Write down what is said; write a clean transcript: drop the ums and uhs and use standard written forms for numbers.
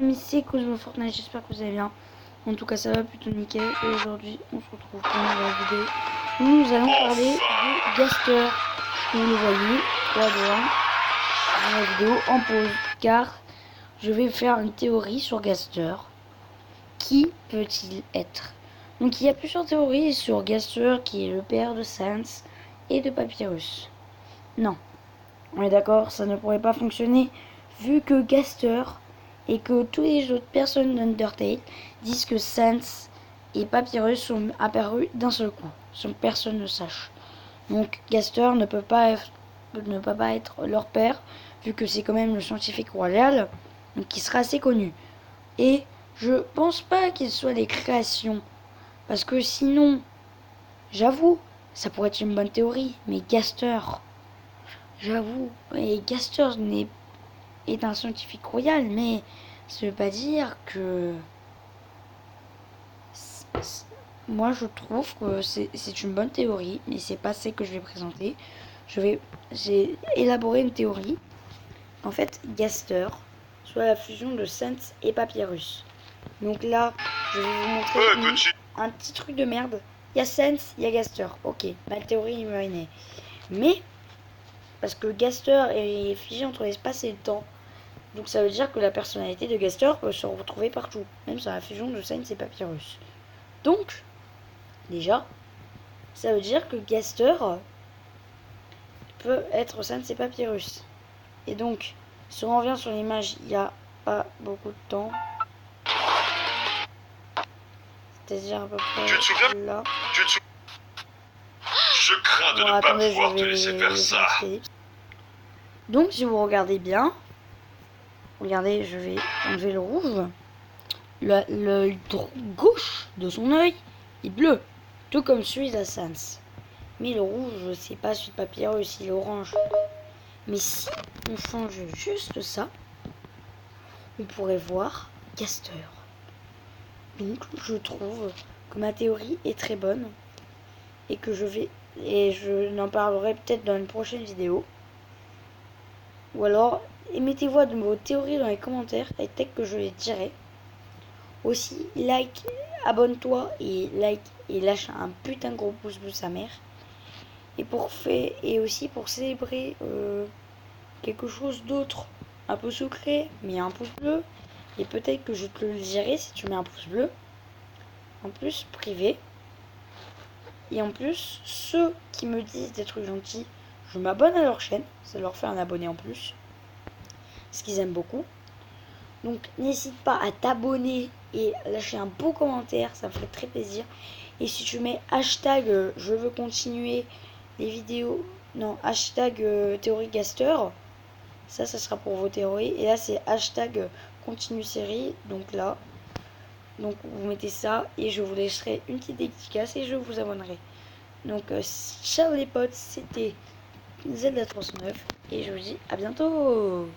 C'est Cosmo Fortnite, j'espère que vous allez bien. En tout cas, ça va plutôt nickel. Et aujourd'hui, on se retrouve pour une nouvelle vidéo où nous allons parler de Gaster. Comme vous le voyez, 3, 2, 1. Dans la vidéo en pause, car je vais faire une théorie sur Gaster. Qui peut-il être? Donc, il y a plusieurs théories sur Gaster, qui est le père de Sans et de Papyrus. Non, on est d'accord, ça ne pourrait pas fonctionner vu que Gaster et que toutes les autres personnes d'Undertale disent que Sans et Papyrus sont apparus d'un seul coup, sans que personne ne sache. Donc Gaster ne peut pas être leur père, vu que c'est quand même le scientifique royal, donc qui sera assez connu. Et je pense pas qu'ils soient des créations, parce que sinon, j'avoue, ça pourrait être une bonne théorie, mais Gaster, j'avoue, et Gaster est un scientifique royal, mais ça veut pas dire que... Moi, je trouve que c'est une bonne théorie, mais c'est pas celle que je vais présenter. J'ai élaboré une théorie. En fait, Gaster, soit la fusion de Sans et Papyrus. Donc là, je vais vous montrer un petit truc de merde. Il y a Sans, il y a Gaster. Ok, ma théorie est née. Mais, parce que Gaster est figé entre l'espace et le temps, donc ça veut dire que la personnalité de Gaster peut se retrouver partout, même sur la fusion de Sans et Papyrus. Donc, déjà, ça veut dire que Gaster peut être Sans et Papyrus. Et donc, si on revient sur l'image, il n'y a pas beaucoup de temps. C'est-à-dire à peu près là. Je crains de ne pas pouvoir te laisser faire ça. Donc, si vous regardez bien, regardez, je vais enlever le rouge. L'œil gauche de son œil est bleu, tout comme celui de Sans. Mais le rouge, c'est pas celui de Papyrus, il est orange. Mais si on change juste ça, on pourrait voir Gaster. Donc, je trouve que ma théorie est très bonne et que je n'en parlerai peut-être dans une prochaine vidéo. Ou alors, mettez-vous de vos théories dans les commentaires et peut-être que je les dirai. Aussi, like, abonne-toi et like et lâche un putain de gros pouce bleu sa mère. Et aussi pour célébrer quelque chose d'autre, un peu secret, mais un pouce bleu. Et peut-être que je te le dirai si tu mets un pouce bleu. En plus, privé. Et en plus, ceux qui me disent des trucs gentils, je m'abonne à leur chaîne. Ça leur fait un abonné en plus. Ce qu'ils aiment beaucoup. Donc n'hésite pas à t'abonner et lâcher un beau commentaire, ça me ferait très plaisir. Et si tu mets hashtag je veux continuer les vidéos, non, hashtag théorie Gaster, ça sera pour vos théories. Et là c'est hashtag continue série, donc là, donc vous mettez ça et je vous laisserai une petite dédicace et je vous abonnerai. Donc ciao les potes, c'était Zelda 39 et je vous dis à bientôt.